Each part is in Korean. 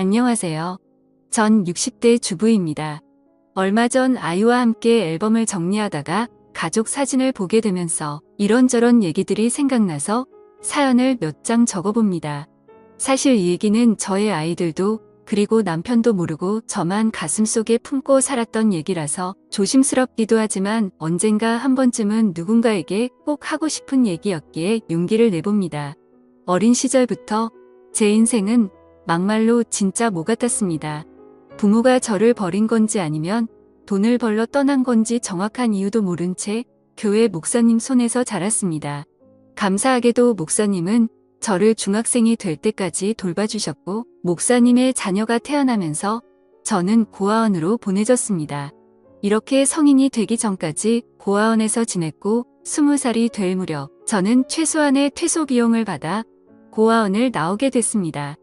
안녕하세요. 전 60대 주부입니다. 얼마 전 아이와 함께 앨범을 정리하다가 가족 사진을 보게 되면서 이런저런 얘기들이 생각나서 사연을 몇 장 적어봅니다. 사실 이 얘기는 저의 아이들도 그리고 남편도 모르고 저만 가슴속에 품고 살았던 얘기라서 조심스럽기도 하지만 언젠가 한 번쯤은 누군가에게 꼭 하고 싶은 얘기였기에 용기를 내봅니다. 어린 시절부터 제 인생은 막말로 진짜 뭐 같았습니다. 부모가 저를 버린 건지 아니면 돈을 벌러 떠난 건지 정확한 이유도 모른 채 교회 목사님 손에서 자랐습니다. 감사하게도 목사님은 저를 중학생이 될 때까지 돌봐주셨고 목사님의 자녀가 태어나면서 저는 고아원으로 보내졌습니다. 이렇게 성인이 되기 전까지 고아원에서 지냈고 20살이 될 무렵 저는 최소한의 퇴소 비용을 받아 고아원을 나오게 됐습니다.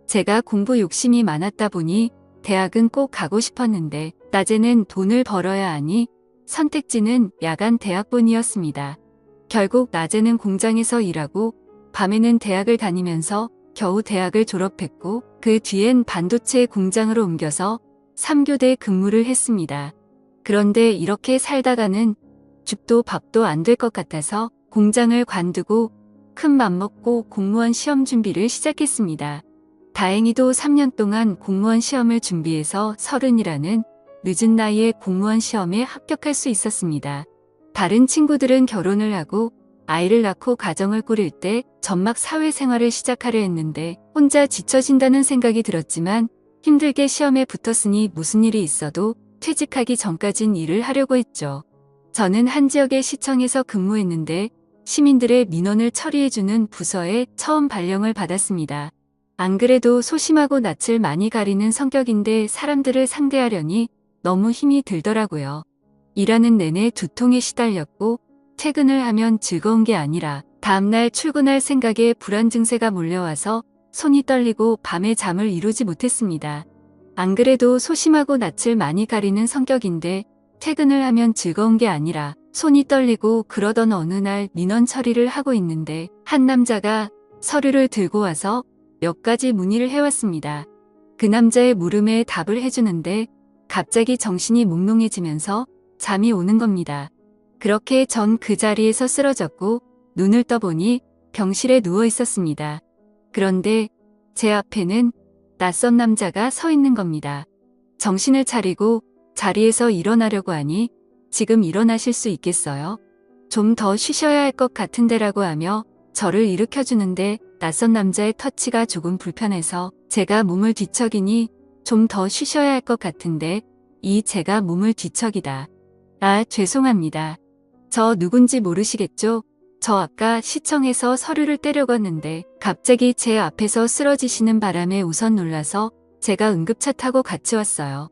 제가 공부 욕심이 많았다 보니 대학은 꼭 가고 싶었는데 낮에는 돈을 벌어야 하니 선택지는 야간 대학본이었습니다. 결국 낮에는 공장에서 일하고 밤에는 대학을 다니면서 겨우 대학을 졸업했고 그 뒤엔 반도체 공장으로 옮겨서 3교대 근무를 했습니다. 그런데 이렇게 살다가는 죽도 밥도 안 될 것 같아서 공장을 관두고 큰 맘 먹고 공무원 시험 준비를 시작했습니다. 다행히도 3년 동안 공무원 시험을 준비해서 30이라는 늦은 나이에 공무원 시험에 합격할 수 있었습니다. 다른 친구들은 결혼을 하고 아이를 낳고 가정을 꾸릴 때 전막 사회생활을 시작하려 했는데 혼자 지쳐진다는 생각이 들었지만 힘들게 시험에 붙었으니 무슨 일이 있어도 퇴직하기 전까진 일을 하려고 했죠. 저는 한 지역의 시청에서 근무했는데 시민들의 민원을 처리해주는 부서에 처음 발령을 받았습니다. 안 그래도 소심하고 낯을 많이 가리는 성격인데 사람들을 상대하려니 너무 힘이 들더라고요. 일하는 내내 두통에 시달렸고 퇴근을 하면 즐거운 게 아니라 다음날 출근할 생각에 불안 증세가 몰려와서 손이 떨리고 밤에 잠을 이루지 못했습니다. 안 그래도 소심하고 낯을 많이 가리는 성격인데 퇴근을 하면 즐거운 게 아니라 손이 떨리고 그러던 어느 날 민원 처리를 하고 있는데 한 남자가 서류를 들고 와서 몇 가지 문의를 해왔습니다. 그 남자의 물음에 답을 해주는데 갑자기 정신이 몽롱해지면서 잠이 오는 겁니다. 그렇게 전 그 자리에서 쓰러졌고 눈을 떠보니 병실에 누워 있었습니다. 그런데 제 앞에는 낯선 남자가 서 있는 겁니다. 정신을 차리고 자리에서 일어나려고 하니 지금 일어나실 수 있겠어요? 좀 더 쉬셔야 할 것 같은데라고 하며 저를 일으켜주는데 낯선 남자의 터치가 조금 불편해서 제가 몸을 뒤척이니 좀 더 쉬셔야 할 것 같은데 제가 몸을 뒤척이다. 아, 죄송합니다. 저 누군지 모르시겠죠? 저 아까 시청에서 서류를 떼려고 했는데 갑자기 제 앞에서 쓰러지시는 바람에 우선 놀라서 제가 응급차 타고 같이 왔어요.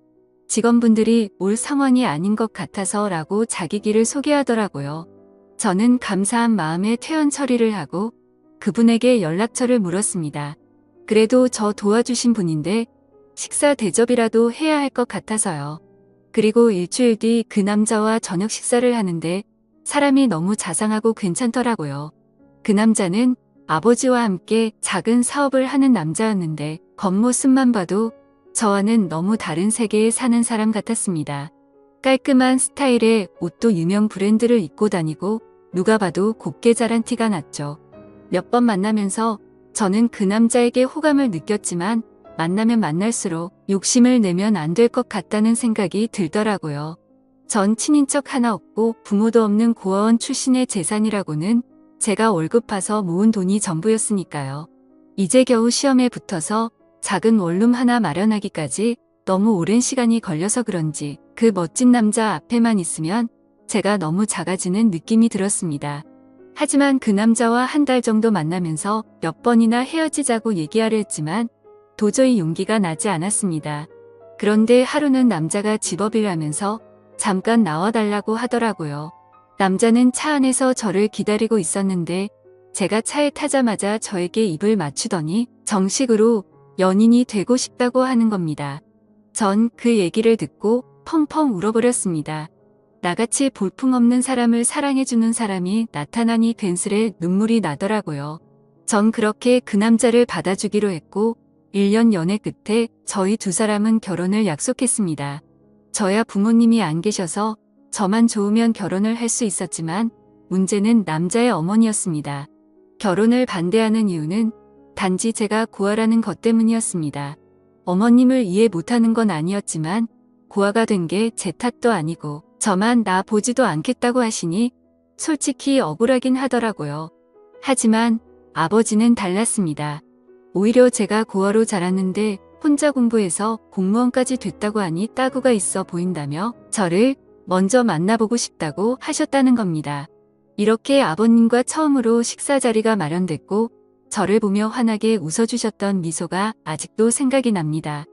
직원분들이 올 상황이 아닌 것 같아서 라고 자기 길을 소개하더라고요. 저는 감사한 마음에 퇴원 처리를 하고 그분에게 연락처를 물었습니다. 그래도 저 도와주신 분인데 식사 대접이라도 해야 할 것 같아서요. 그리고 일주일 뒤 그 남자와 저녁 식사를 하는데 사람이 너무 자상하고 괜찮더라고요. 그 남자는 아버지와 함께 작은 사업을 하는 남자였는데 겉모습만 봐도 저와는 너무 다른 세계에 사는 사람 같았습니다. 깔끔한 스타일의 옷도 유명 브랜드를 입고 다니고 누가 봐도 곱게 자란 티가 났죠. 몇 번 만나면서 저는 그 남자에게 호감을 느꼈지만 만나면 만날수록 욕심을 내면 안 될 것 같다는 생각이 들더라고요. 전 친인척 하나 없고 부모도 없는 고아원 출신의 재산이라고는 제가 월급 봐서 모은 돈이 전부였으니까요. 이제 겨우 시험에 붙어서 작은 원룸 하나 마련하기까지 너무 오랜 시간이 걸려서 그런지 그 멋진 남자 앞에만 있으면 제가 너무 작아지는 느낌이 들었습니다. 하지만 그 남자와 한 달 정도 만나면서 몇 번이나 헤어지자고 얘기하려 했지만 도저히 용기가 나지 않았습니다. 그런데 하루는 남자가 집업일 하면서 잠깐 나와달라고 하더라고요. 남자는 차 안에서 저를 기다리고 있었는데 제가 차에 타자마자 저에게 입을 맞추더니 정식으로 연인이 되고 싶다고 하는 겁니다. 전 그 얘기를 듣고 펑펑 울어버렸습니다. 나같이 볼품없는 사람을 사랑해주는 사람이 나타나니 괜스레 눈물이 나더라고요. 전 그렇게 그 남자를 받아주기로 했고 1년 연애 끝에 저희 두 사람은 결혼을 약속했습니다. 저야 부모님이 안 계셔서 저만 좋으면 결혼을 할 수 있었지만 문제는 남자의 어머니였습니다. 결혼을 반대하는 이유는 단지 제가 고아라는 것 때문이었습니다. 어머님을 이해 못하는 건 아니었지만 고아가 된 게 제 탓도 아니고 저만 나 보지도 않겠다고 하시니 솔직히 억울하긴 하더라고요. 하지만 아버지는 달랐습니다. 오히려 제가 고아로 자랐는데 혼자 공부해서 공무원까지 됐다고 하니 따구가 있어 보인다며 저를 먼저 만나보고 싶다고 하셨다는 겁니다. 이렇게 아버님과 처음으로 식사 자리가 마련됐고 저를 보며 환하게 웃어주셨던 미소가 아직도 생각이 납니다.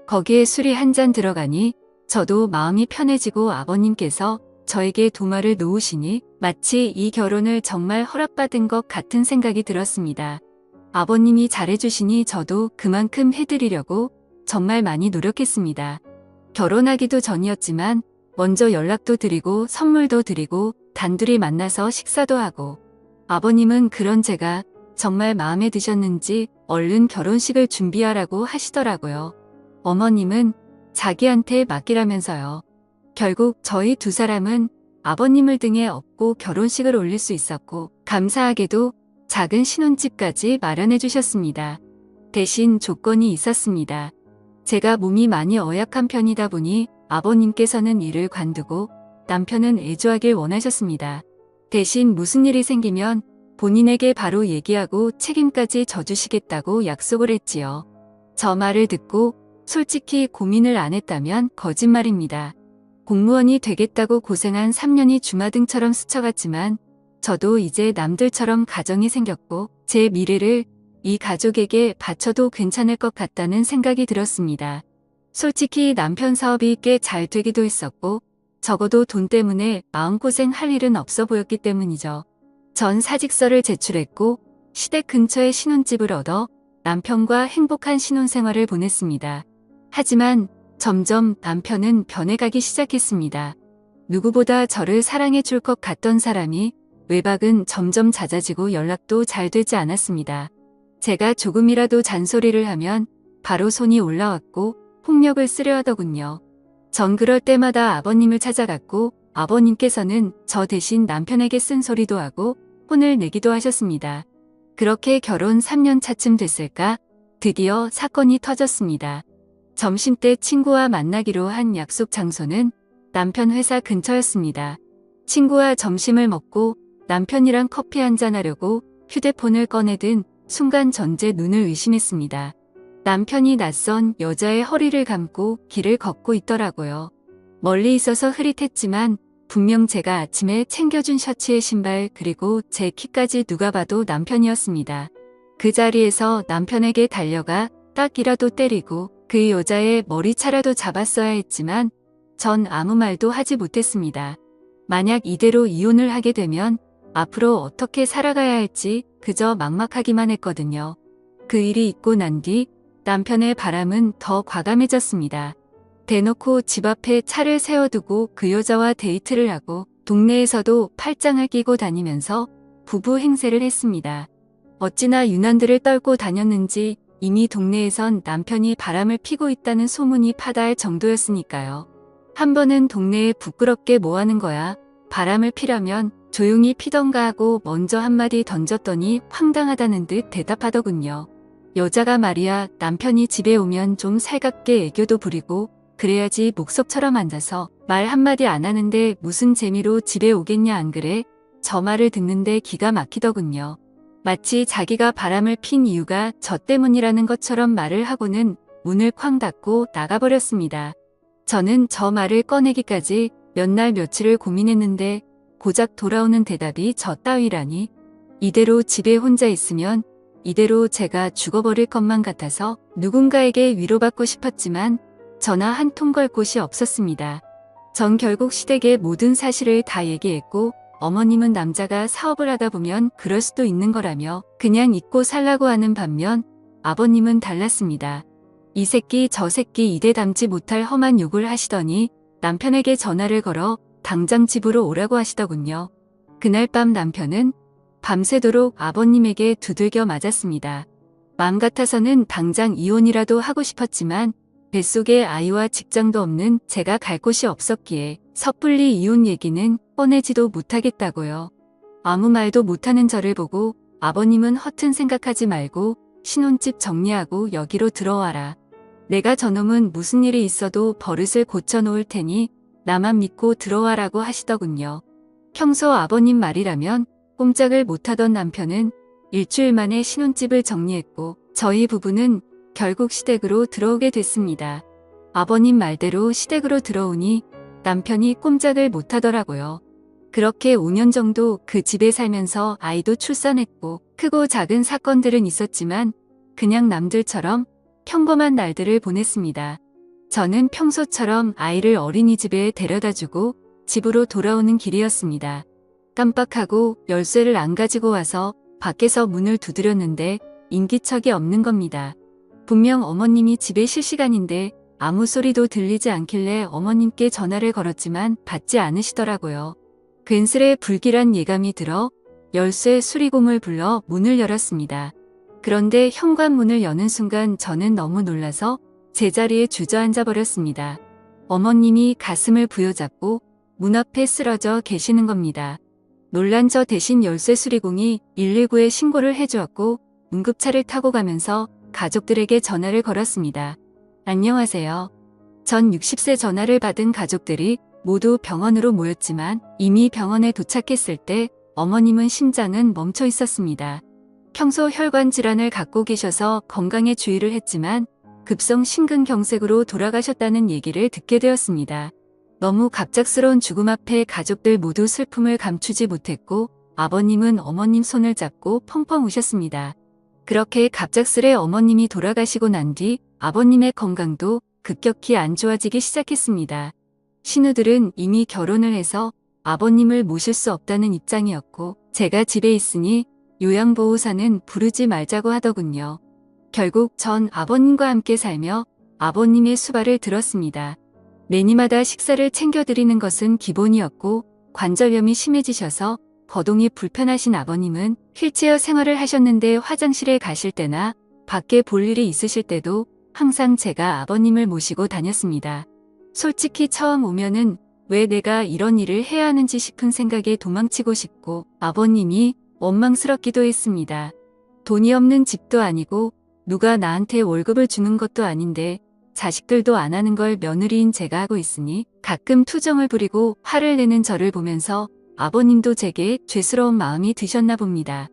거기에 술이 한 잔 들어가니 저도 마음이 편해지고 아버님께서 저에게 도마를 놓으시니 마치 이 결혼을 정말 허락받은 것 같은 생각이 들었습니다. 아버님이 잘해주시니 저도 그만큼 해드리려고 정말 많이 노력했습니다. 결혼하기도 전이었지만 먼저 연락도 드리고 선물도 드리고 단둘이 만나서 식사도 하고 아버님은 그런 제가 정말 마음에 드셨는지 얼른 결혼식을 준비하라고 하시더라고요. 어머님은 자기한테 맡기라면서요. 결국 저희 두 사람은 아버님을 등에 업고 결혼식을 올릴 수 있었고 감사하게도 작은 신혼집까지 마련해 주셨습니다. 대신 조건이 있었습니다. 제가 몸이 많이 어약한 편이다 보니 아버님께서는 일을 관두고 남편은 애조하길 원하셨습니다. 대신 무슨 일이 생기면 본인에게 바로 얘기하고 책임까지 져주시겠다고 약속을 했지요. 저 말을 듣고 솔직히 고민을 안 했다면 거짓말입니다. 공무원이 되겠다고 고생한 3년이 주마등처럼 스쳐갔지만 저도 이제 남들처럼 가정이 생겼고 제 미래를 이 가족에게 바쳐도 괜찮을 것 같다는 생각이 들었습니다. 솔직히 남편 사업이 꽤 잘 되기도 했었고 적어도 돈 때문에 마음고생 할 일은 없어 보였기 때문이죠. 전 사직서를 제출했고 시댁 근처에 신혼집을 얻어 남편과 행복한 신혼생활을 보냈습니다. 하지만 점점 남편은 변해가기 시작했습니다. 누구보다 저를 사랑해 줄 것 같던 사람이 외박은 점점 잦아지고 연락도 잘 되지 않았습니다. 제가 조금이라도 잔소리를 하면 바로 손이 올라왔고 폭력을 쓰려 하더군요. 전 그럴 때마다 아버님을 찾아갔고 아버님께서는 저 대신 남편에게 쓴소리도 하고 혼을 내기도 하셨습니다. 그렇게 결혼 3년 차쯤 됐을까 드디어 사건이 터졌습니다. 점심때 친구와 만나기로 한 약속 장소는 남편 회사 근처였습니다. 친구와 점심을 먹고 남편이랑 커피 한잔하려고 휴대폰을 꺼내든 순간 전제 눈을 의심했습니다. 남편이 낯선 여자의 허리를 감고 길을 걷고 있더라고요. 멀리 있어서 흐릿했지만 분명 제가 아침에 챙겨준 셔츠에 신발 그리고 제 키까지 누가 봐도 남편이었습니다. 그 자리에서 남편에게 달려가 딱이라도 때리고 그 여자의 머리차라도 잡았어야 했지만 전 아무 말도 하지 못했습니다. 만약 이대로 이혼을 하게 되면 앞으로 어떻게 살아가야 할지 그저 막막하기만 했거든요. 그 일이 있고 난 뒤 남편의 바람은 더 과감해졌습니다. 대놓고 집 앞에 차를 세워두고 그 여자와 데이트를 하고 동네에서도 팔짱을 끼고 다니면서 부부 행세를 했습니다. 어찌나 유난들을 떨고 다녔는지 이미 동네에선 남편이 바람을 피고 있다는 소문이 파다할 정도였으니까요. 한 번은 동네에 부끄럽게 뭐하는 거야. 바람을 피려면 조용히 피던가 하고 먼저 한마디 던졌더니 황당하다는 듯 대답하더군요. 여자가 말이야 남편이 집에 오면 좀 살갑게 애교도 부리고 그래야지 목석처럼 앉아서 말 한마디 안 하는데 무슨 재미로 집에 오겠냐 안 그래? 저 말을 듣는데 기가 막히더군요. 마치 자기가 바람을 핀 이유가 저 때문이라는 것처럼 말을 하고는 문을 쾅 닫고 나가버렸습니다. 저는 저 말을 꺼내기까지 몇 날 며칠을 고민했는데 고작 돌아오는 대답이 저 따위라니. 이대로 집에 혼자 있으면 이대로 제가 죽어버릴 것만 같아서 누군가에게 위로받고 싶었지만 전화 한 통 걸 곳이 없었습니다. 전 결국 시댁에 모든 사실을 다 얘기했고 어머님은 남자가 사업을 하다 보면 그럴 수도 있는 거라며 그냥 잊고 살라고 하는 반면 아버님은 달랐습니다. 이 새끼 저 새끼 이대 담지 못할 험한 욕을 하시더니 남편에게 전화를 걸어 당장 집으로 오라고 하시더군요. 그날 밤 남편은 밤새도록 아버님에게 두들겨 맞았습니다. 마음 같아서는 당장 이혼이라도 하고 싶었지만 뱃속에 아이와 직장도 없는 제가 갈 곳이 없었기에 섣불리 이혼 얘기는 꺼내지도 못하겠다고요. 아무 말도 못하는 저를 보고 아버님은 허튼 생각하지 말고 신혼집 정리하고 여기로 들어와라. 내가 저놈은 무슨 일이 있어도 버릇을 고쳐놓을 테니 나만 믿고 들어와라고 하시더군요. 평소 아버님 말이라면 꼼짝을 못하던 남편은 일주일 만에 신혼집을 정리했고 저희 부부는 결국 시댁으로 들어오게 됐습니다. 아버님 말대로 시댁으로 들어오니 남편이 꼼짝을 못하더라고요. 그렇게 5년 정도 그 집에 살면서 아이도 출산했고 크고 작은 사건들은 있었지만 그냥 남들처럼 평범한 날들을 보냈습니다. 저는 평소처럼 아이를 어린이집에 데려다주고 집으로 돌아오는 길이었습니다. 깜빡하고 열쇠를 안 가지고 와서 밖에서 문을 두드렸는데 인기척이 없는 겁니다. 분명 어머님이 집에 쉴 시간인데 아무 소리도 들리지 않길래 어머님께 전화를 걸었지만 받지 않으시더라고요. 괜스레 불길한 예감이 들어 열쇠 수리공을 불러 문을 열었습니다. 그런데 현관문을 여는 순간 저는 너무 놀라서 제자리에 주저앉아 버렸습니다. 어머님이 가슴을 부여잡고 문 앞에 쓰러져 계시는 겁니다. 놀란 저 대신 열쇠 수리공이 119에 신고를 해주었고 응급차를 타고 가면서 가족들에게 전화를 걸었습니다. 안녕하세요. 전 60세 전화를 받은 가족들이 모두 병원으로 모였지만 이미 병원에 도착했을 때 어머님은 심장은 멈춰 있었습니다. 평소 혈관 질환을 갖고 계셔서 건강에 주의를 했지만 급성 심근경색으로 돌아가셨다는 얘기를 듣게 되었습니다. 너무 갑작스러운 죽음 앞에 가족들 모두 슬픔을 감추지 못했고 아버님은 어머님 손을 잡고 펑펑 우셨습니다. 그렇게 갑작스레 어머님이 돌아가시고 난 뒤 아버님의 건강도 급격히 안 좋아지기 시작했습니다. 신우들은 이미 결혼을 해서 아버님을 모실 수 없다는 입장이었고 제가 집에 있으니 요양보호사는 부르지 말자고 하더군요. 결국 전 아버님과 함께 살며 아버님의 수발을 들었습니다. 매니마다 식사를 챙겨드리는 것은 기본이었고 관절염이 심해지셔서 거동이 불편하신 아버님은 휠체어 생활을 하셨는데 화장실에 가실 때나 밖에 볼 일이 있으실 때도 항상 제가 아버님을 모시고 다녔습니다. 솔직히 처음 오면은 왜 내가 이런 일을 해야 하는지 싶은 생각에 도망치고 싶고 아버님이 원망스럽기도 했습니다. 돈이 없는 집도 아니고 누가 나한테 월급을 주는 것도 아닌데 자식들도 안 하는 걸 며느리인 제가 하고 있으니 가끔 투정을 부리고 화를 내는 저를 보면서 아버님도 제게 죄스러운 마음이 드셨나 봅니다.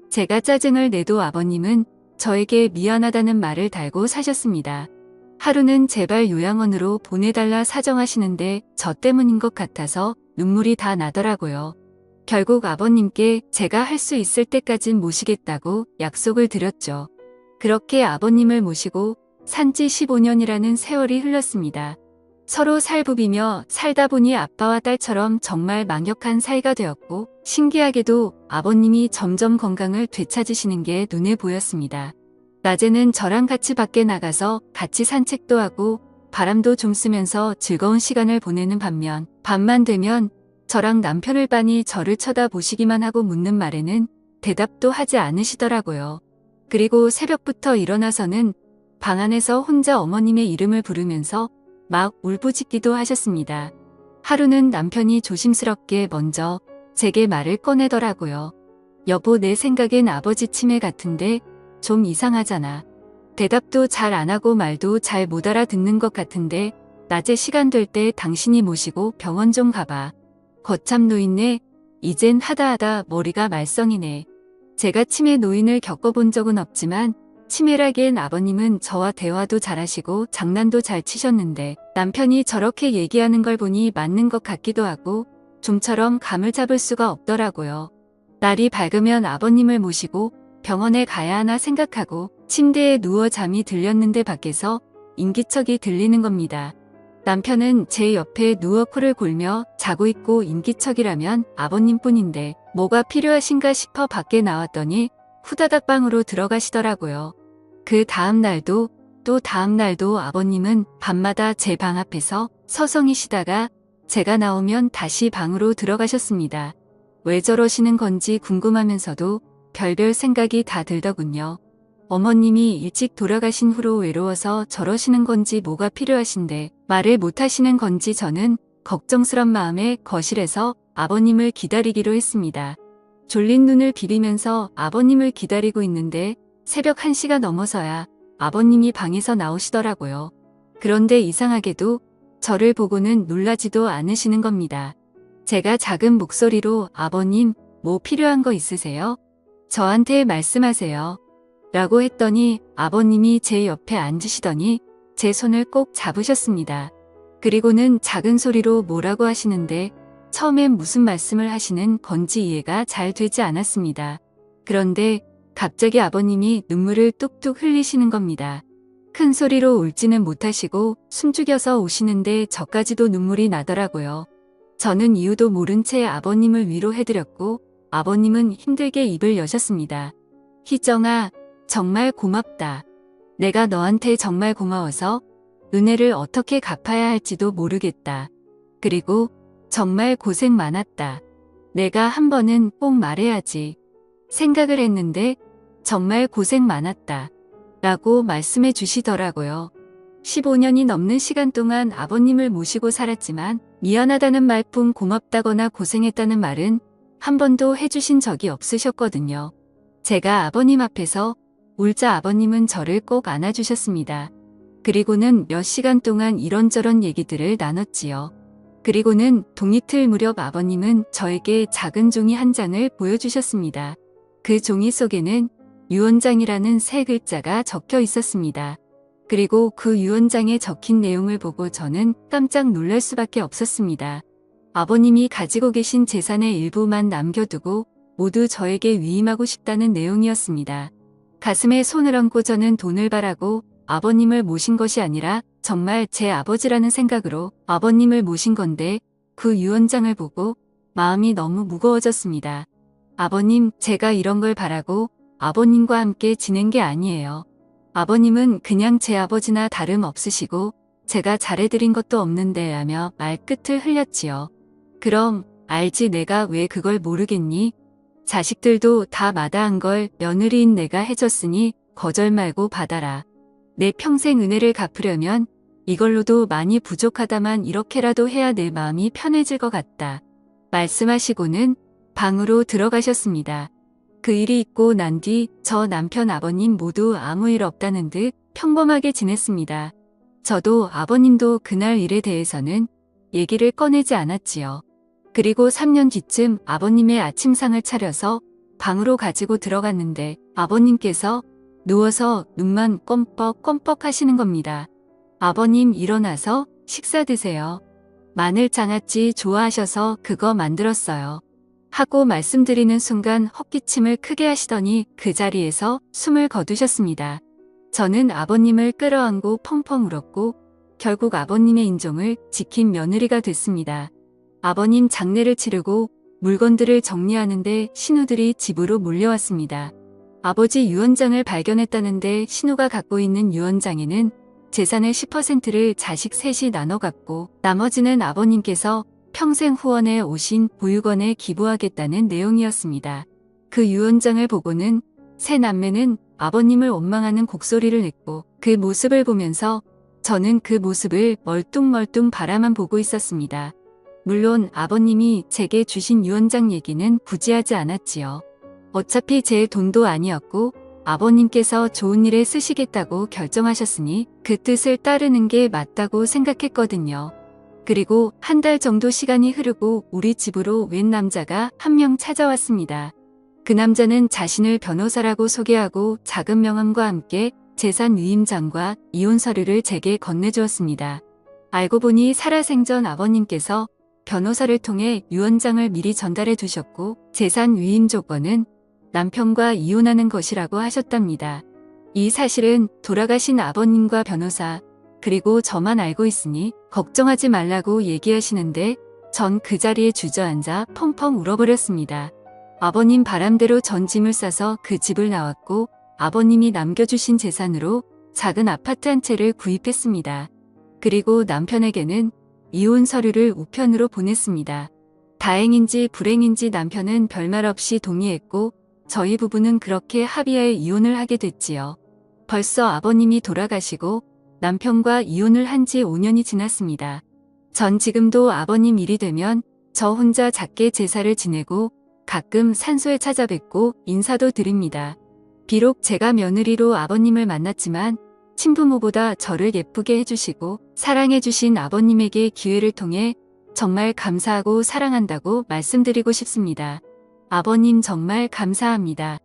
제가 짜증을 내도 아버님은 저에게 미안하다는 말을 달고 사셨습니다. 하루는 제발 요양원으로 보내달라 사정하시는데 저 때문인 것 같아서 눈물이 다 나더라고요. 결국 아버님께 제가 할 수 있을 때까진 모시겠다고 약속을 드렸죠. 그렇게 아버님을 모시고 산지 15년이라는 세월이 흘렀습니다. 서로 살부비며 살다 보니 아빠와 딸처럼 정말 망역한 사이가 되었고 신기하게도 아버님이 점점 건강을 되찾으시는 게 눈에 보였습니다. 낮에는 저랑 같이 밖에 나가서 같이 산책도 하고 바람도 좀 쐬면서 즐거운 시간을 보내는 반면 밤만 되면 저랑 남편을 빤히 저를 쳐다보시기만 하고 묻는 말에는 대답도 하지 않으시더라고요. 그리고 새벽부터 일어나서는 방 안에서 혼자 어머님의 이름을 부르면서 막 울부짖기도 하셨습니다. 하루는 남편이 조심스럽게 먼저 제게 말을 꺼내더라고요. 여보, 내 생각엔 아버지 치매 같은데 좀 이상하잖아. 대답도 잘 안 하고 말도 잘 못 알아듣는 것 같은데 낮에 시간 될 때 당신이 모시고 병원 좀 가봐. 거참 노인네, 이젠 하다 머리가 말썽이네. 제가 치매 노인을 겪어본 적은 없지만 치매라기엔 아버님은 저와 대화도 잘하시고 장난도 잘 치셨는데 남편이 저렇게 얘기하는 걸 보니 맞는 것 같기도 하고 좀처럼 감을 잡을 수가 없더라고요. 날이 밝으면 아버님을 모시고 병원에 가야 하나 생각하고 침대에 누워 잠이 들렸는데 밖에서 인기척이 들리는 겁니다. 남편은 제 옆에 누워 코를 골며 자고 있고 인기척이라면 아버님뿐인데 뭐가 필요하신가 싶어 밖에 나왔더니 후다닥 방으로 들어가시더라고요. 그 다음 날도 또 다음 날도 아버님은 밤마다 제 방 앞에서 서성이시다가 제가 나오면 다시 방으로 들어가셨습니다. 왜 저러시는 건지 궁금하면서도 별별 생각이 다 들더군요. 어머님이 일찍 돌아가신 후로 외로워서 저러시는 건지 뭐가 필요하신데 말을 못 하시는 건지 저는 걱정스런 마음에 거실에서 아버님을 기다리기로 했습니다. 졸린 눈을 비비면서 아버님을 기다리고 있는데 새벽 1시가 넘어서야 아버님이 방에서 나오시더라고요. 그런데 이상하게도 저를 보고는 놀라지도 않으시는 겁니다. 제가 작은 목소리로 아버님, 뭐 필요한 거 있으세요? 저한테 말씀하세요. 라고 했더니 아버님이 제 옆에 앉으시더니 제 손을 꼭 잡으셨습니다. 그리고는 작은 소리로 뭐라고 하시는데 처음엔 무슨 말씀을 하시는 건지 이해가 잘 되지 않았습니다. 그런데 갑자기 아버님이 눈물을 뚝뚝 흘리시는 겁니다. 큰 소리로 울지는 못하시고 숨죽여서 우시는데 저까지도 눈물이 나더라고요. 저는 이유도 모른 채 아버님을 위로해드렸고 아버님은 힘들게 입을 여셨습니다. 희정아, 정말 고맙다. 내가 너한테 정말 고마워서 은혜를 어떻게 갚아야 할지도 모르겠다. 그리고 정말 고생 많았다. 내가 한 번은 꼭 말해야지. 생각을 했는데 정말 고생 많았다. 라고 말씀해 주시더라고요. 15년이 넘는 시간 동안 아버님을 모시고 살았지만 미안하다는 말뿐 고맙다거나 고생했다는 말은 한 번도 해주신 적이 없으셨거든요. 제가 아버님 앞에서 울자 아버님은 저를 꼭 안아주셨습니다. 그리고는 몇 시간 동안 이런저런 얘기들을 나눴지요. 그리고는 동이틀 무렵 아버님은 저에게 작은 종이 한 장을 보여주셨습니다. 그 종이 속에는 유언장이라는 세 글자가 적혀 있었습니다. 그리고 그 유언장에 적힌 내용을 보고 저는 깜짝 놀랄 수밖에 없었습니다. 아버님이 가지고 계신 재산의 일부만 남겨두고 모두 저에게 위임하고 싶다는 내용이었습니다. 가슴에 손을 얹고 저는 돈을 바라고 아버님을 모신 것이 아니라 정말 제 아버지라는 생각으로 아버님을 모신 건데 그 유언장을 보고 마음이 너무 무거워졌습니다. 아버님, 제가 이런 걸 바라고 아버님과 함께 지낸 게 아니에요. 아버님은 그냥 제 아버지나 다름없으시고 제가 잘해드린 것도 없는데 라며 말끝을 흘렸지요. 그럼 알지 내가 왜 그걸 모르겠니? 자식들도 다 마다한 걸 며느리인 내가 해줬으니 거절 말고 받아라. 내 평생 은혜를 갚으려면 이걸로도 많이 부족하다만 이렇게라도 해야 내 마음이 편해질 것 같다. 말씀하시고는 방으로 들어가셨습니다. 그 일이 있고 난 뒤 저 남편 아버님 모두 아무 일 없다는 듯 평범하게 지냈습니다. 저도 아버님도 그날 일에 대해서는 얘기를 꺼내지 않았지요. 그리고 3년 뒤쯤 아버님의 아침상을 차려서 방으로 가지고 들어갔는데 아버님께서 누워서 눈만 껌뻑껌뻑 하시는 겁니다. 아버님 일어나서 식사 드세요. 마늘 장아찌 좋아하셔서 그거 만들었어요. 하고 말씀드리는 순간 헛기침을 크게 하시더니 그 자리에서 숨을 거두셨습니다. 저는 아버님을 끌어안고 펑펑 울었고 결국 아버님의 인종을 지킨 며느리가 됐습니다. 아버님 장례를 치르고 물건들을 정리하는데 신우들이 집으로 몰려왔습니다. 아버지 유언장을 발견했다는데 신우가 갖고 있는 유언장에는 재산의 10%를 자식 셋이 나눠 갖고 나머지는 아버님께서 평생 후원해 오신 보육원에 기부하겠다는 내용이었습니다. 그 유언장을 보고는 세 남매는 아버님을 원망하는 곡소리를 냈고 그 모습을 보면서 저는 그 모습을 멀뚱멀뚱 바라만 보고 있었습니다. 물론 아버님이 제게 주신 유언장 얘기는 굳이 하지 않았지요. 어차피 제 돈도 아니었고 아버님께서 좋은 일에 쓰시겠다고 결정하셨으니 그 뜻을 따르는 게 맞다고 생각했거든요. 그리고 한 달 정도 시간이 흐르고 우리 집으로 웬 남자가 한 명 찾아왔습니다. 그 남자는 자신을 변호사라고 소개하고 작은 명함과 함께 재산 위임장과 이혼 서류를 제게 건네주었습니다. 알고 보니 살아생전 아버님께서 변호사를 통해 유언장을 미리 전달해 두셨고 재산 위임 조건은 남편과 이혼하는 것이라고 하셨답니다. 이 사실은 돌아가신 아버님과 변호사 그리고 저만 알고 있으니 걱정하지 말라고 얘기하시는데 전 그 자리에 주저앉아 펑펑 울어버렸습니다. 아버님 바람대로 전 짐을 싸서 그 집을 나왔고 아버님이 남겨주신 재산으로 작은 아파트 한 채를 구입했습니다. 그리고 남편에게는 이혼 서류를 우편으로 보냈습니다. 다행인지 불행인지 남편은 별말 없이 동의했고 저희 부부는 그렇게 합의하에 이혼을 하게 됐지요. 벌써 아버님이 돌아가시고 남편과 이혼을 한 지 5년이 지났습니다. 전 지금도 아버님 일이 되면 저 혼자 작게 제사를 지내고 가끔 산소에 찾아뵙고 인사도 드립니다. 비록 제가 며느리로 아버님을 만났지만 친부모보다 저를 예쁘게 해주시고 사랑해주신 아버님에게 기회를 통해 정말 감사하고 사랑한다고 말씀드리고 싶습니다. 아버님 정말 감사합니다.